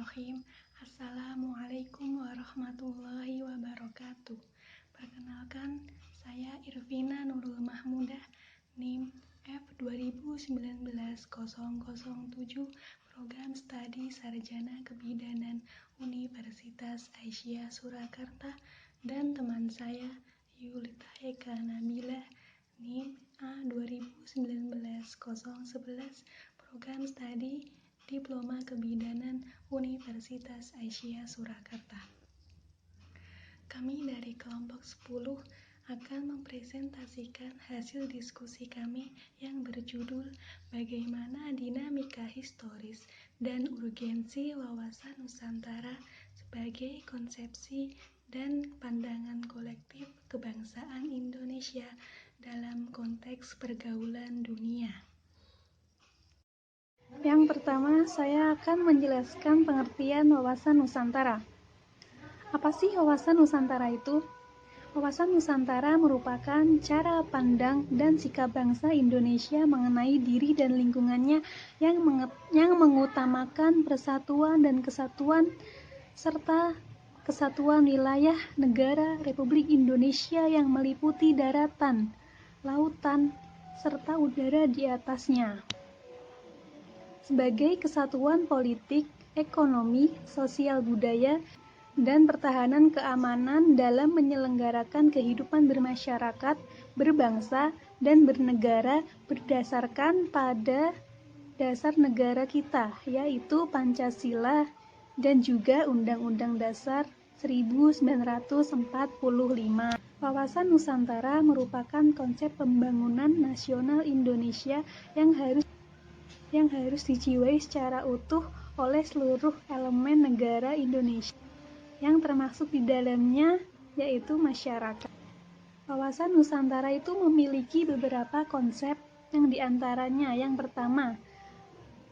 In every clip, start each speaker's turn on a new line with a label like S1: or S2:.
S1: Bismillahirrahmanirrahim. Assalamualaikum warahmatullahi wabarakatuh. Perkenalkan, saya Irvina Nurul Mahmudah, NIM F2019-007, Program Studi Sarjana Kebidanan Universitas Aisyah Surakarta, dan teman saya Yulita Eka Nabila, NIM A2019-011, Program Studi Diploma Kebidanan Universitas Aisyah Surakarta. Kami dari kelompok 10 akan mempresentasikan hasil diskusi kami yang berjudul Bagaimana Dinamika Historis dan Urgensi Wawasan Nusantara sebagai Konsepsi dan Pandangan Kolektif Kebangsaan Indonesia dalam Konteks Pergaulan Dunia. Yang pertama, saya akan menjelaskan pengertian wawasan Nusantara. Apa sih wawasan Nusantara itu? Wawasan Nusantara merupakan cara pandang dan sikap bangsa Indonesia mengenai diri dan lingkungannya yang mengutamakan persatuan dan kesatuan serta kesatuan wilayah negara Republik Indonesia yang meliputi daratan, lautan, serta udara di atasnya. Sebagai kesatuan politik, ekonomi, sosial budaya, dan pertahanan keamanan dalam menyelenggarakan kehidupan bermasyarakat, berbangsa, dan bernegara berdasarkan pada dasar negara kita, yaitu Pancasila dan juga Undang-Undang Dasar 1945. Wawasan Nusantara merupakan konsep pembangunan nasional Indonesia yang harus dijiwai secara utuh oleh seluruh elemen negara Indonesia, yang termasuk di dalamnya yaitu masyarakat. Wawasan Nusantara itu memiliki beberapa konsep, yang diantaranya yang pertama,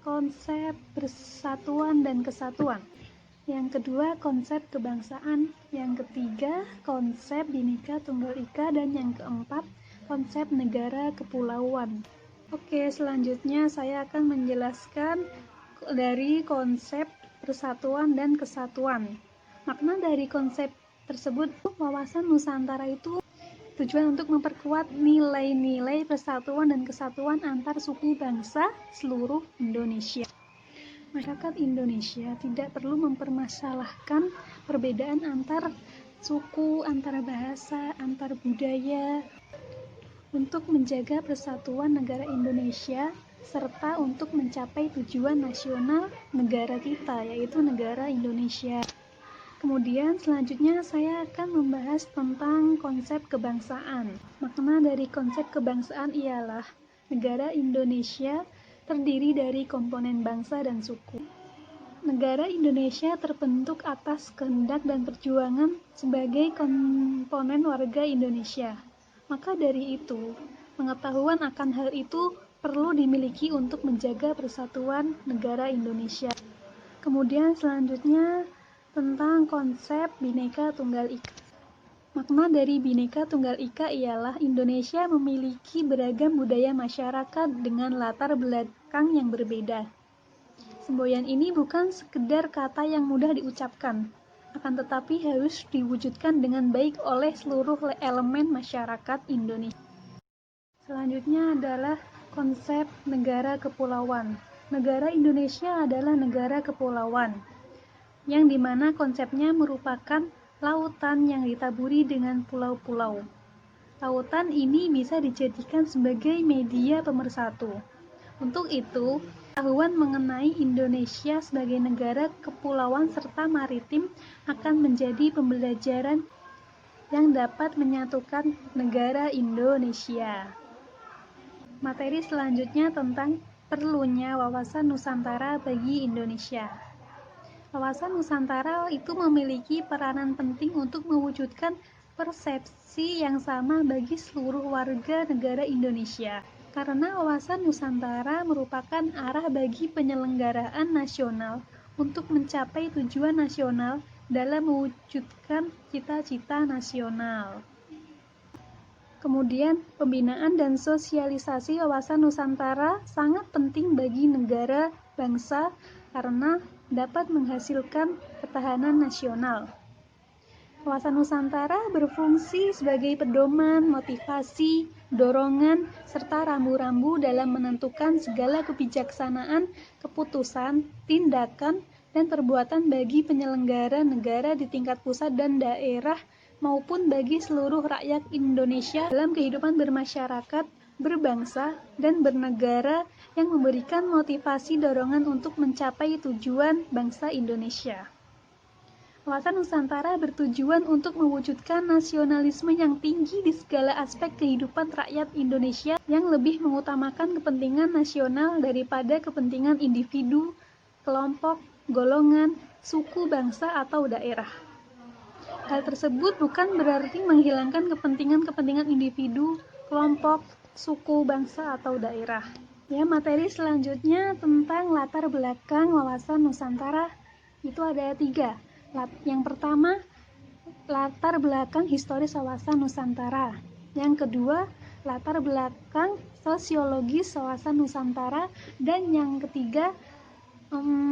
S1: konsep persatuan dan kesatuan. Yang kedua, konsep kebangsaan. Yang ketiga, konsep Bhinneka Tunggal Ika. Dan yang keempat, konsep negara kepulauan. Oke, selanjutnya saya akan menjelaskan dari konsep persatuan dan kesatuan. Makna dari konsep tersebut, wawasan Nusantara itu tujuan untuk memperkuat nilai-nilai persatuan dan kesatuan antar suku bangsa seluruh Indonesia. Masyarakat Indonesia tidak perlu mempermasalahkan perbedaan antar suku, antar bahasa, antar budaya, untuk menjaga persatuan negara Indonesia serta untuk mencapai tujuan nasional negara kita, yaitu negara Indonesia. Kemudian selanjutnya saya akan membahas tentang konsep kebangsaan. Makna dari konsep kebangsaan ialah negara Indonesia terdiri dari komponen bangsa dan suku. Negara Indonesia terbentuk atas kehendak dan perjuangan sebagai komponen warga Indonesia. Maka dari itu, pengetahuan akan hal itu perlu dimiliki untuk menjaga persatuan negara Indonesia. Kemudian selanjutnya tentang konsep Bhinneka Tunggal Ika. Makna dari Bhinneka Tunggal Ika ialah Indonesia memiliki beragam budaya masyarakat dengan latar belakang yang berbeda. Semboyan ini bukan sekedar kata yang mudah diucapkan, akan tetapi harus diwujudkan dengan baik oleh seluruh elemen masyarakat Indonesia. Selanjutnya adalah konsep negara kepulauan. Negara Indonesia adalah negara kepulauan, yang dimana konsepnya merupakan lautan yang ditaburi dengan pulau-pulau. Lautan ini bisa dijadikan sebagai media pemersatu. Untuk itu, pengetahuan mengenai Indonesia sebagai negara kepulauan serta maritim akan menjadi pembelajaran yang dapat menyatukan negara Indonesia. Materi selanjutnya tentang perlunya wawasan Nusantara bagi Indonesia. Wawasan Nusantara itu memiliki peranan penting untuk mewujudkan persepsi yang sama bagi seluruh warga negara Indonesia. Karena wawasan Nusantara merupakan arah bagi penyelenggaraan nasional untuk mencapai tujuan nasional dalam mewujudkan cita-cita nasional. Kemudian, pembinaan dan sosialisasi wawasan Nusantara sangat penting bagi negara bangsa karena dapat menghasilkan ketahanan nasional. Wawasan Nusantara berfungsi sebagai pedoman, motivasi, dorongan, serta rambu-rambu dalam menentukan segala kebijaksanaan, keputusan, tindakan, dan perbuatan bagi penyelenggara negara di tingkat pusat dan daerah maupun bagi seluruh rakyat Indonesia dalam kehidupan bermasyarakat, berbangsa, dan bernegara yang memberikan motivasi dorongan untuk mencapai tujuan bangsa Indonesia. Wawasan Nusantara bertujuan untuk mewujudkan nasionalisme yang tinggi di segala aspek kehidupan rakyat Indonesia yang lebih mengutamakan kepentingan nasional daripada kepentingan individu, kelompok, golongan, suku, bangsa, atau daerah. Hal tersebut bukan berarti menghilangkan kepentingan-kepentingan individu, kelompok, suku, bangsa, atau daerah. Ya, materi selanjutnya tentang latar belakang wawasan Nusantara itu ada 3. Yang pertama, latar belakang historis wawasan Nusantara. Yang kedua, latar belakang sosiologis wawasan Nusantara. Dan yang ketiga,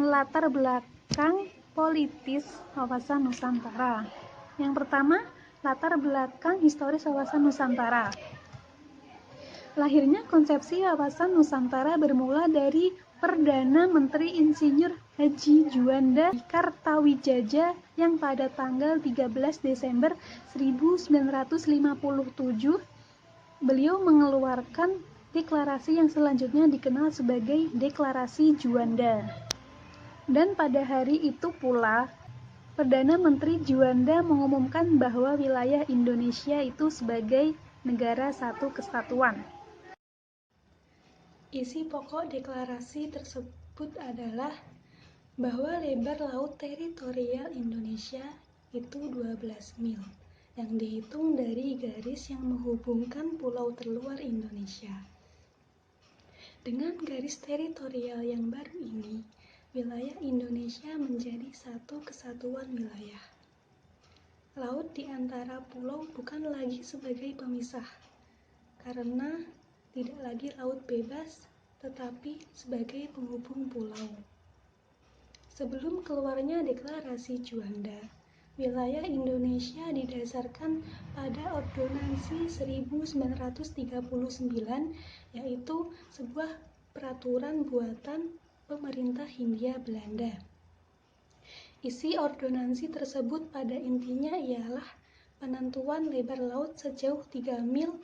S1: latar belakang politis wawasan Nusantara. Yang pertama, latar belakang historis wawasan Nusantara. Lahirnya konsepsi wawasan Nusantara bermula dari Perdana Menteri Insinyur Haji Juanda di Kartawijaya yang pada tanggal 13 Desember 1957 beliau mengeluarkan deklarasi yang selanjutnya dikenal sebagai Deklarasi Juanda. Dan pada hari itu pula Perdana Menteri Juanda mengumumkan bahwa wilayah Indonesia itu sebagai negara satu kesatuan. Isi pokok deklarasi tersebut adalah bahwa lebar laut teritorial Indonesia itu 12 mil, yang dihitung dari garis yang menghubungkan pulau terluar Indonesia. Dengan garis teritorial yang baru ini, wilayah Indonesia menjadi satu kesatuan wilayah. Laut di antara pulau bukan lagi sebagai pemisah, karena tidak lagi laut bebas, tetapi sebagai penghubung pulau. Sebelum keluarnya Deklarasi Juanda, wilayah Indonesia didasarkan pada Ordonansi 1939, yaitu sebuah peraturan buatan pemerintah Hindia Belanda. Isi ordonansi tersebut pada intinya ialah penentuan lebar laut sejauh 3 mil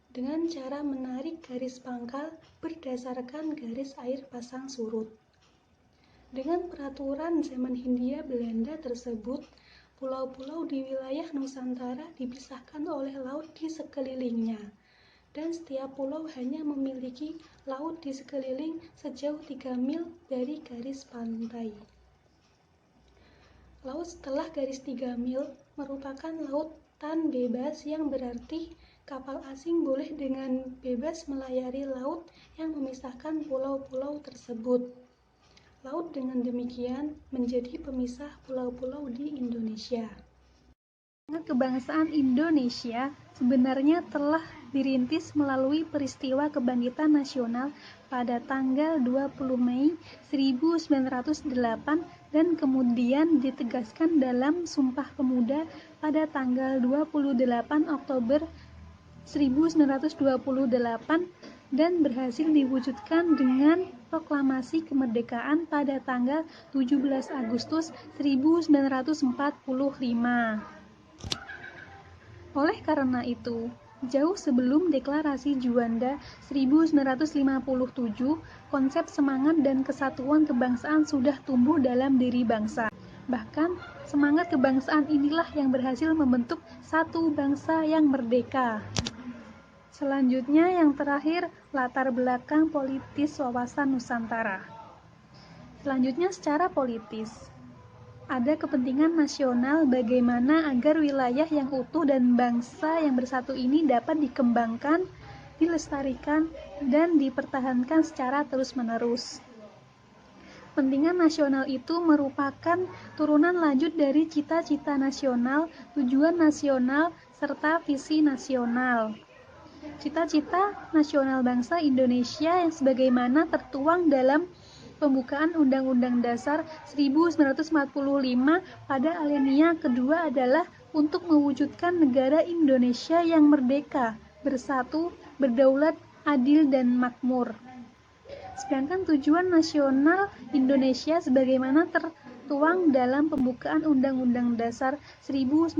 S1: dengan cara menarik garis pangkal berdasarkan garis air pasang surut. Dengan peraturan zaman Hindia Belanda tersebut, pulau-pulau di wilayah Nusantara dipisahkan oleh laut di sekelilingnya, dan setiap pulau hanya memiliki laut di sekeliling sejauh 3 mil dari garis pantai. Laut setelah garis 3 mil merupakan lautan bebas, yang berarti kapal asing boleh dengan bebas melayari laut yang memisahkan pulau-pulau tersebut. Laut dengan demikian menjadi pemisah pulau-pulau di Indonesia. Kebangsaan Indonesia sebenarnya telah dirintis melalui peristiwa kebangkitan nasional pada tanggal 20 Mei 1908 dan kemudian ditegaskan dalam Sumpah Pemuda pada tanggal 28 Oktober 1928 dan berhasil diwujudkan dengan proklamasi kemerdekaan pada tanggal 17 Agustus 1945. Oleh karena itu, jauh sebelum Deklarasi Juanda 1957, konsep semangat dan kesatuan kebangsaan sudah tumbuh dalam diri bangsa. Bahkan, semangat kebangsaan inilah yang berhasil membentuk satu bangsa yang merdeka. Selanjutnya, yang terakhir, latar belakang politis wawasan Nusantara. Selanjutnya, secara politis. Ada kepentingan nasional bagaimana agar wilayah yang utuh dan bangsa yang bersatu ini dapat dikembangkan, dilestarikan, dan dipertahankan secara terus-menerus. Kepentingan nasional itu merupakan turunan lanjut dari cita-cita nasional, tujuan nasional, serta visi nasional. Cita-cita nasional bangsa Indonesia yang sebagaimana tertuang dalam pembukaan Undang-Undang Dasar 1945 pada alinea kedua adalah untuk mewujudkan negara Indonesia yang merdeka, bersatu, berdaulat, adil, dan makmur. Sedangkan tujuan nasional Indonesia sebagaimana tertuang dalam pembukaan Undang-Undang Dasar 1945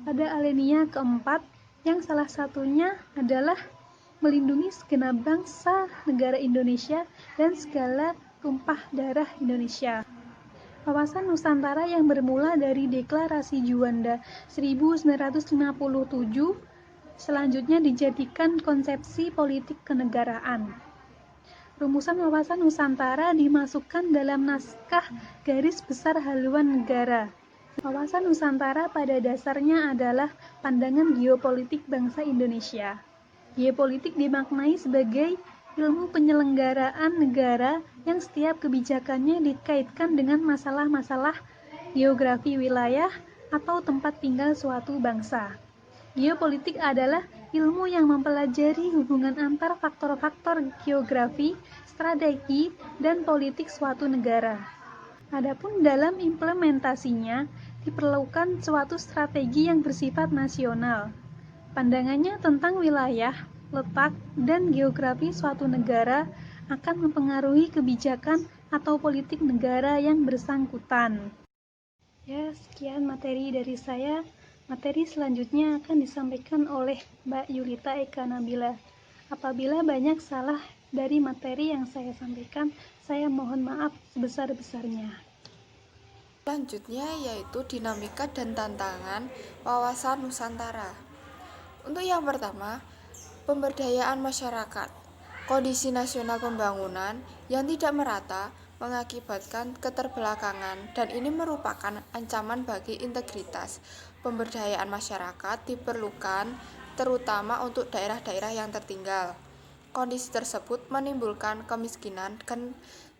S1: pada alinea keempat, yang salah satunya adalah melindungi segenap bangsa negara Indonesia dan segala tumpah darah Indonesia. Wawasan Nusantara yang bermula dari Deklarasi Juanda 1957 selanjutnya dijadikan konsepsi politik kenegaraan. Rumusan wawasan Nusantara dimasukkan dalam naskah Garis Besar Haluan Negara. Wawasan Nusantara pada dasarnya adalah pandangan geopolitik bangsa Indonesia. Geopolitik dimaknai sebagai ilmu penyelenggaraan negara yang setiap kebijakannya dikaitkan dengan masalah-masalah geografi wilayah atau tempat tinggal suatu bangsa. Geopolitik adalah ilmu yang mempelajari hubungan antar faktor-faktor geografi, strategi, dan politik suatu negara. Adapun dalam implementasinya, diperlukan suatu strategi yang bersifat nasional. Pandangannya tentang wilayah, letak, dan geografi suatu negara akan mempengaruhi kebijakan atau politik negara yang bersangkutan. Ya, sekian materi dari saya. Materi selanjutnya akan disampaikan oleh Mbak Yulita Eka Nabila. Apabila banyak salah dari materi yang saya sampaikan, saya mohon maaf sebesar-besarnya.
S2: Selanjutnya yaitu dinamika dan tantangan wawasan Nusantara. Untuk yang pertama, pemberdayaan masyarakat. Kondisi nasional pembangunan yang tidak merata mengakibatkan keterbelakangan dan ini merupakan ancaman bagi integritas. Pemberdayaan masyarakat diperlukan terutama untuk daerah-daerah yang tertinggal. Kondisi tersebut menimbulkan kemiskinan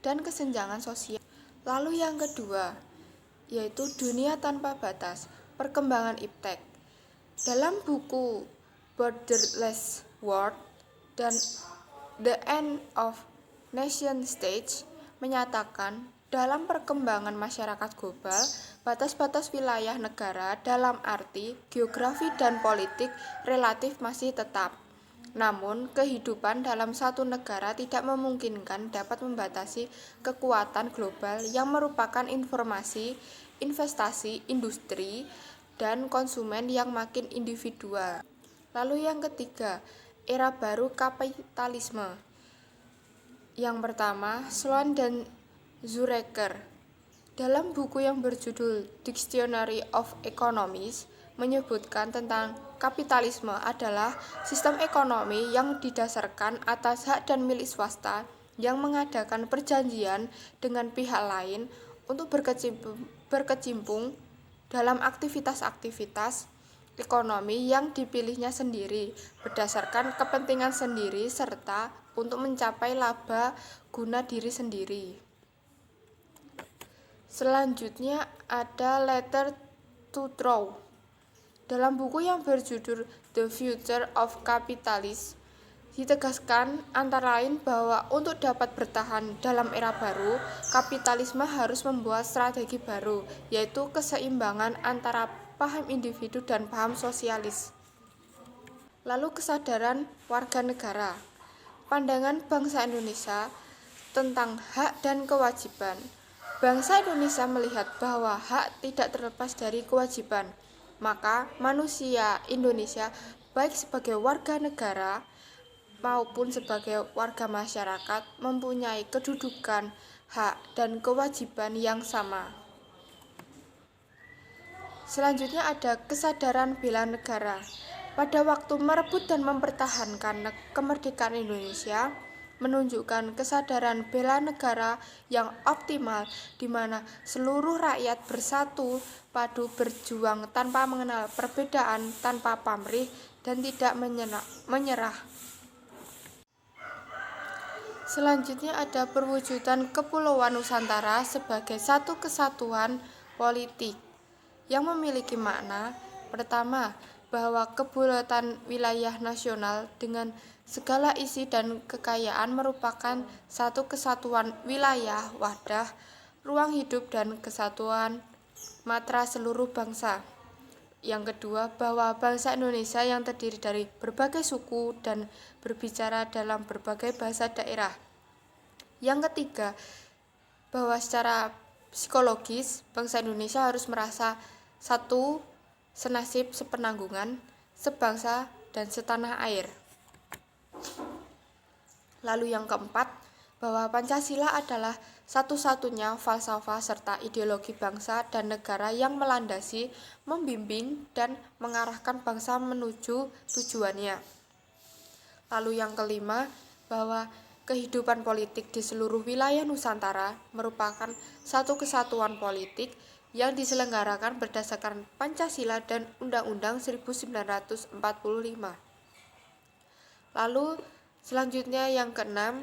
S2: dan kesenjangan sosial. Lalu yang kedua, yaitu dunia tanpa batas, perkembangan iptek. Dalam buku Borderless World dan The End of Nation State menyatakan dalam perkembangan masyarakat global, batas-batas wilayah negara dalam arti geografi dan politik relatif masih tetap. Namun, kehidupan dalam satu negara tidak memungkinkan dapat membatasi kekuatan global yang merupakan informasi, investasi, industri, dan konsumen yang makin individual. Lalu yang ketiga, era baru kapitalisme. Yang pertama, Sloan dan Zureker dalam buku yang berjudul Dictionary of Economics menyebutkan tentang kapitalisme adalah sistem ekonomi yang didasarkan atas hak dan milik swasta yang mengadakan perjanjian dengan pihak lain untuk berkecimpung dalam aktivitas-aktivitas ekonomi yang dipilihnya sendiri, berdasarkan kepentingan sendiri, serta untuk mencapai laba guna diri sendiri. Selanjutnya ada Letter to Trow. Dalam buku yang berjudul The Future of Capitalism, ditegaskan antara lain bahwa untuk dapat bertahan dalam era baru, kapitalisme harus membuat strategi baru, yaitu keseimbangan antara paham individu dan paham sosialis. Lalu kesadaran warga negara. Pandangan bangsa Indonesia tentang hak dan kewajiban. Bangsa Indonesia melihat bahwa hak tidak terlepas dari kewajiban. Maka manusia Indonesia baik sebagai warga negara maupun sebagai warga masyarakat mempunyai kedudukan, hak, dan kewajiban yang sama. Selanjutnya ada kesadaran bela negara. Pada waktu merebut dan mempertahankan kemerdekaan Indonesia, menunjukkan kesadaran bela negara yang optimal di mana seluruh rakyat bersatu padu berjuang tanpa mengenal perbedaan, tanpa pamrih dan tidak menyerah. Selanjutnya ada perwujudan Kepulauan Nusantara sebagai satu kesatuan politik yang memiliki makna. Pertama, bahwa kedaulatan wilayah nasional dengan segala isi dan kekayaan merupakan satu kesatuan wilayah, wadah, ruang hidup dan kesatuan matra seluruh bangsa. Yang kedua, bahwa bangsa Indonesia yang terdiri dari berbagai suku dan berbicara dalam berbagai bahasa daerah. Yang ketiga, bahwa secara psikologis bangsa Indonesia harus merasa satu, senasib, sepenanggungan, sebangsa, dan setanah air. Lalu yang keempat, bahwa Pancasila adalah satu-satunya falsafah serta ideologi bangsa dan negara yang melandasi, membimbing, dan mengarahkan bangsa menuju tujuannya. Lalu yang kelima, bahwa kehidupan politik di seluruh wilayah Nusantara merupakan satu kesatuan politik yang diselenggarakan berdasarkan Pancasila dan Undang-Undang 1945. Lalu selanjutnya yang keenam,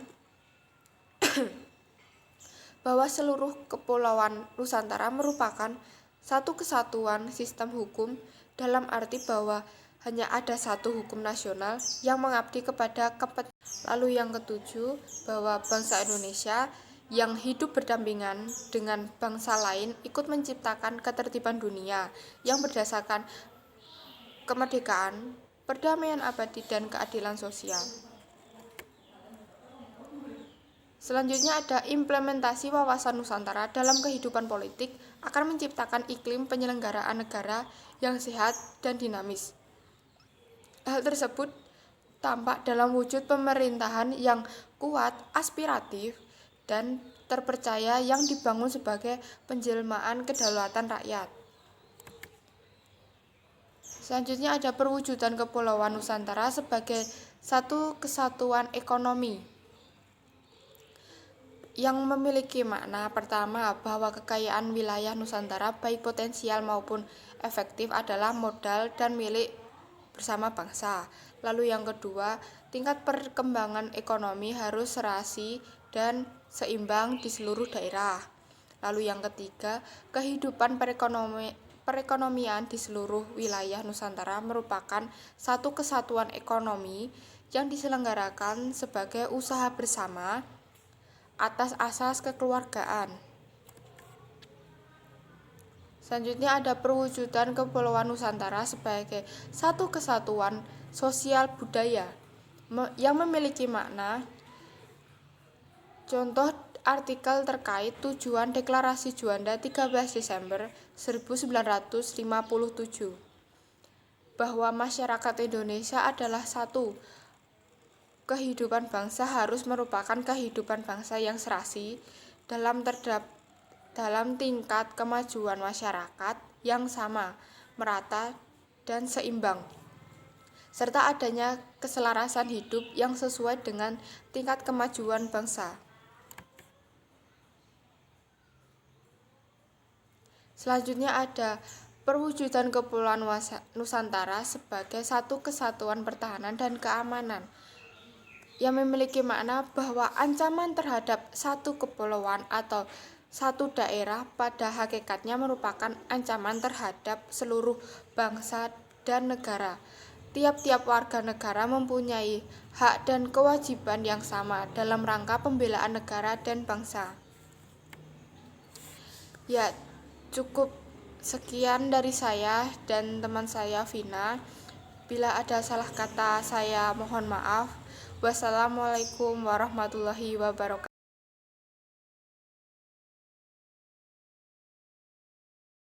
S2: bahwa seluruh kepulauan Nusantara merupakan satu kesatuan sistem hukum dalam arti bahwa hanya ada satu hukum nasional yang mengabdi kepada kepentingan. Lalu yang ketujuh, bahwa bangsa Indonesia yang hidup berdampingan dengan bangsa lain ikut menciptakan ketertiban dunia yang berdasarkan kemerdekaan, perdamaian abadi, dan keadilan sosial. Selanjutnya ada implementasi wawasan Nusantara dalam kehidupan politik akan menciptakan iklim penyelenggaraan negara yang sehat dan dinamis. Hal tersebut tampak dalam wujud pemerintahan yang kuat, aspiratif, dan terpercaya yang dibangun sebagai penjelmaan kedaulatan rakyat. Selanjutnya ada perwujudan Kepulauan Nusantara sebagai satu kesatuan ekonomi yang memiliki makna pertama bahwa kekayaan wilayah Nusantara baik potensial maupun efektif adalah modal dan milik bersama bangsa. Lalu yang kedua, tingkat perkembangan ekonomi harus serasi dan seimbang di seluruh daerah. Lalu yang ketiga, kehidupan perekonomian di seluruh wilayah Nusantara merupakan satu kesatuan ekonomi yang diselenggarakan sebagai usaha bersama atas asas kekeluargaan. Selanjutnya ada perwujudan Kepulauan Nusantara sebagai satu kesatuan sosial budaya yang memiliki makna. Contoh artikel terkait tujuan Deklarasi Juanda 13 Desember 1957 bahwa masyarakat Indonesia adalah satu. Kehidupan bangsa harus merupakan kehidupan bangsa yang serasi dalam tingkat kemajuan masyarakat yang sama, merata, dan seimbang, serta adanya keselarasan hidup yang sesuai dengan tingkat kemajuan bangsa. Selanjutnya ada perwujudan Kepulauan Nusantara sebagai satu kesatuan pertahanan dan keamanan yang memiliki makna bahwa ancaman terhadap satu kepulauan atau satu daerah pada hakikatnya merupakan ancaman terhadap seluruh bangsa dan negara. Tiap-tiap warga negara mempunyai hak dan kewajiban yang sama dalam rangka pembelaan negara dan bangsa. Ya, cukup sekian dari saya dan teman saya Vina. Bila ada salah kata saya mohon maaf. Wassalamualaikum warahmatullahi wabarakatuh.